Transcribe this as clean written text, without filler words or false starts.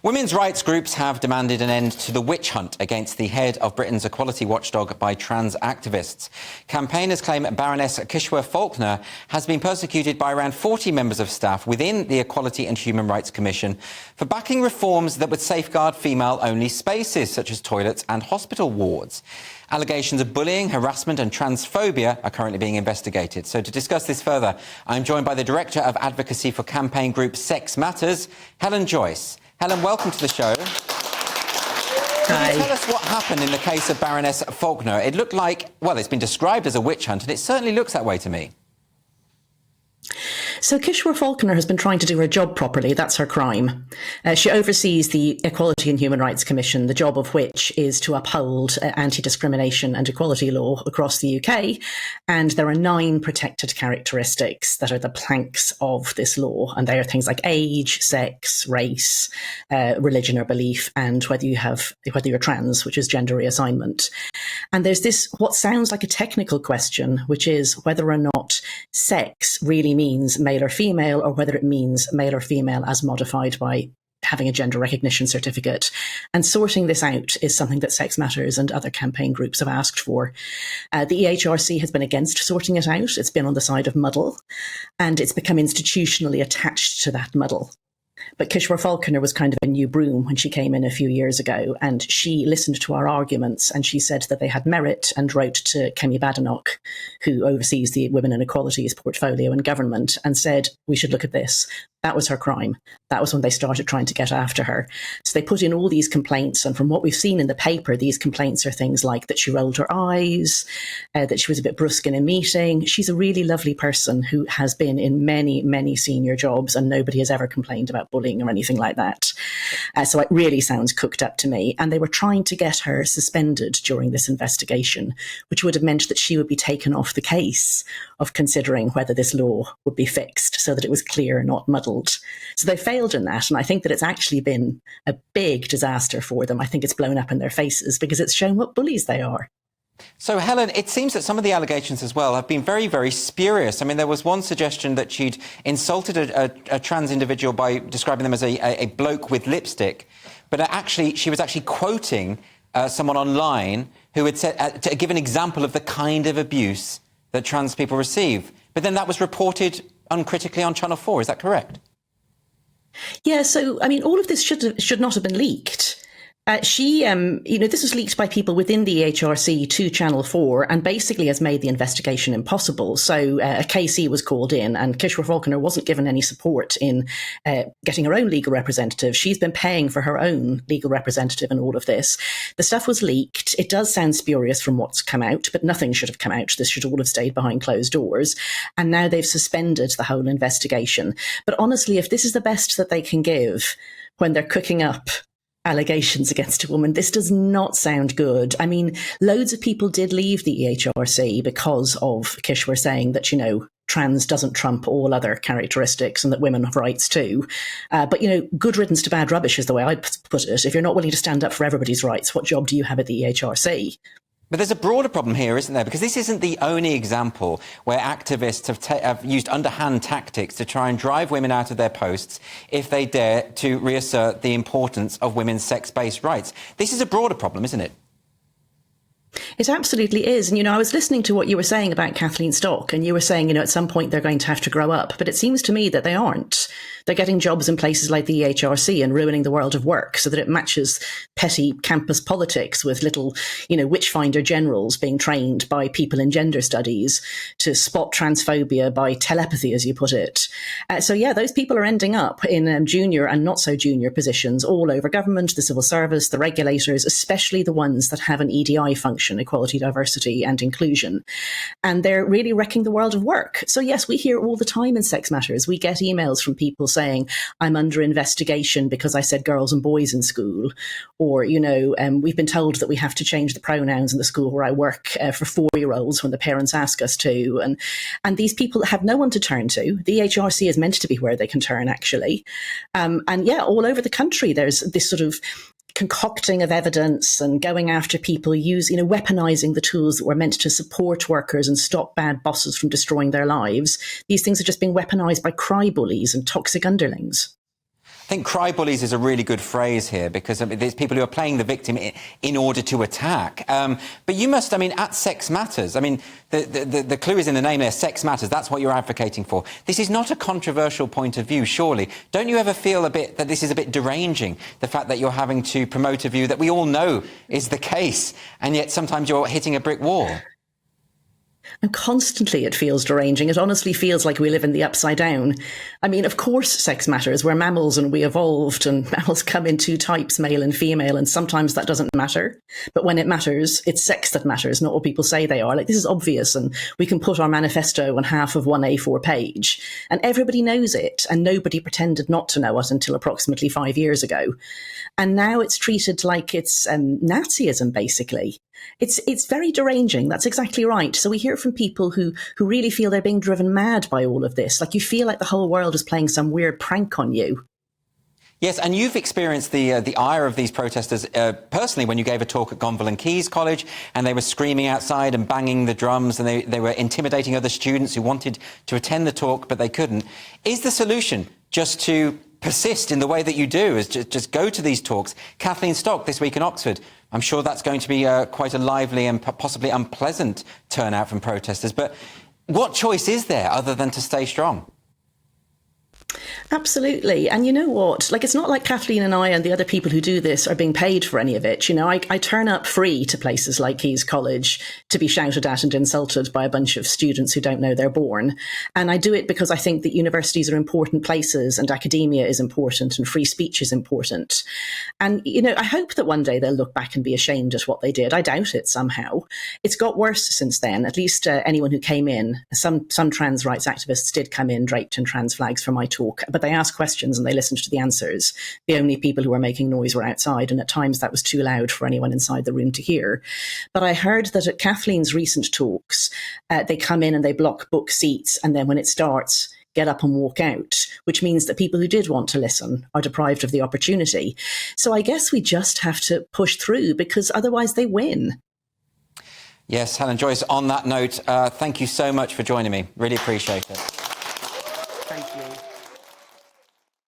Women's rights groups have demanded an end to the witch hunt against the head of Britain's equality watchdog by trans activists. Campaigners claim Baroness Falkner has been persecuted by around 40 members of staff within the Equality and Human Rights Commission for backing reforms that would safeguard female-only spaces, such as toilets and hospital wards. Allegations of bullying, harassment and transphobia are currently being investigated. So to discuss this further, I'm joined by the Director of Advocacy for campaign group Sex Matters, Helen Joyce. Helen, welcome to the show. Can you tell us what happened in the case of Baroness Falkner? It looked like, well, it's been described as a witch hunt, and it certainly looks that way to me. So Falkner has been trying to do her job properly. That's her crime. She oversees the Equality and Human Rights Commission, the job of which is to uphold anti-discrimination and equality law across the UK. And there are 9 protected characteristics that are the planks of this law. And they are things like age, sex, race, religion or belief, and whether you're trans, which is gender reassignment. And there's this, what sounds like a technical question, which is whether or not sex really means male or female, or whether it means male or female as modified by having a gender recognition certificate. And sorting this out is something that Sex Matters and other campaign groups have asked for. The EHRC has been against sorting it out. It's been on the side of muddle, and it's become institutionally attached to that muddle. But Falkner was kind of a new broom when she came in a few years ago, and she listened to our arguments and she said that they had merit, and wrote to Kemi Badenoch, who oversees the Women and Equalities portfolio in government, and said, we should look at this. That was her crime. That was when they started trying to get after her. So they put in all these complaints, and from what we've seen in the paper, these complaints are things like that she rolled her eyes, that she was a bit brusque in a meeting. She's a really lovely person who has been in many, many senior jobs, and nobody has ever complained about bullying or anything like that. So it really sounds cooked up to me. And they were trying to get her suspended during this investigation, which would have meant that she would be taken off the case of considering whether this law would be fixed so that it was clear, not muddled. So they failed in that, and I think that it's actually been a big disaster for them. I think it's blown up in their faces because it's shown what bullies they are. So, Helen, it seems that some of the allegations as well have been very, very spurious. I mean, there was one suggestion that she'd insulted a trans individual by describing them as a bloke with lipstick, but actually she was actually quoting someone online who had said, to give an example of the kind of abuse that trans people receive. But then that was reported uncritically on Channel 4. Is that correct? Yeah, so, I mean, all of this should not have been leaked. This was leaked by people within the HRC to Channel 4 and basically has made the investigation impossible. So a KC was called in, and Falkner wasn't given any support in getting her own legal representative. She's been paying for her own legal representative in all of this. The stuff was leaked. It does sound spurious from what's come out, but nothing should have come out. This should all have stayed behind closed doors. And now they've suspended the whole investigation. But honestly, if this is the best that they can give when they're cooking up allegations against a woman, this does not sound good. I mean, loads of people did leave the EHRC because of Kishore saying that, trans doesn't trump all other characteristics and that women have rights too. But, good riddance to bad rubbish is the way I put it. If you're not willing to stand up for everybody's rights, what job do you have at the EHRC? But there's a broader problem here, isn't there? Because this isn't the only example where activists have used underhand tactics to try and drive women out of their posts if they dare to reassert the importance of women's sex-based rights. This is a broader problem, isn't it? It absolutely is. And, I was listening to what you were saying about Kathleen Stock, and you were saying, at some point they're going to have to grow up. But it seems to me that they aren't. They're getting jobs in places like the EHRC and ruining the world of work so that it matches petty campus politics with little, witchfinder generals being trained by people in gender studies to spot transphobia by telepathy, as you put it. Those people are ending up in junior and not so junior positions all over government, the civil service, the regulators, especially the ones that have an EDI function, equality, diversity and inclusion. And they're really wrecking the world of work. So yes, we hear all the time in Sex Matters. We get emails from people saying, I'm under investigation because I said girls and boys in school. Or, we've been told that we have to change the pronouns in the school where I work for 4-year-olds when the parents ask us to. And these people have no one to turn to. The HRC is meant to be where they can turn, actually. All over the country, there's this sort of concocting of evidence and going after people, weaponizing the tools that were meant to support workers and stop bad bosses from destroying their lives. These things are just being weaponized by cry bullies and toxic underlings. think cry bullies is a really good phrase here, because there's people who are playing the victim in order to attack. But you must, at Sex Matters, the clue is in the name there, Sex Matters, that's what you're advocating for. This is not a controversial point of view, surely. Don't you ever feel a bit that this is a bit deranging, the fact that you're having to promote a view that we all know is the case, and yet sometimes you're hitting a brick wall? And constantly it feels deranging. It honestly feels like we live in the upside down. Of course sex matters. We're mammals and we evolved, and mammals come in two types, male and female, and sometimes that doesn't matter. But when it matters, it's sex that matters, not what people say they are. This is obvious, and we can put our manifesto on half of one A4 page. And everybody knows it, and nobody pretended not to know it until approximately 5 years ago. And now it's treated like it's Nazism, basically. It's very deranging. That's exactly right. So we hear from people who really feel they're being driven mad by all of this. You feel like the whole world is playing some weird prank on you. Yes, and you've experienced the ire of these protesters personally when you gave a talk at Gonville and Keyes College, and they were screaming outside and banging the drums, and they were intimidating other students who wanted to attend the talk, but they couldn't. Is the solution just to persist in the way that you do, is just go to these talks? Kathleen Stock this week in Oxford, I'm sure that's going to be quite a lively and possibly unpleasant turnout from protesters. But what choice is there other than to stay strong? Absolutely. And you know what? It's not like Kathleen and I and the other people who do this are being paid for any of it. I turn up free to places like Keyes College to be shouted at and insulted by a bunch of students who don't know they're born. And I do it because I think that universities are important places, and academia is important, and free speech is important. And, I hope that one day they'll look back and be ashamed at what they did. I doubt it somehow. It's got worse since then. At least anyone who came in, some trans rights activists did come in draped in trans flags for my talk, but they asked questions and they listened to the answers. The only people who were making noise were outside, and at times that was too loud for anyone inside the room to hear. But I heard that at Kathleen's recent talks, they come in and they block book seats, and then when it starts, get up and walk out, which means that people who did want to listen are deprived of the opportunity. So I guess we just have to push through, because otherwise they win. Yes, Helen Joyce, on that note, thank you so much for joining me. Really appreciate it. Thank you.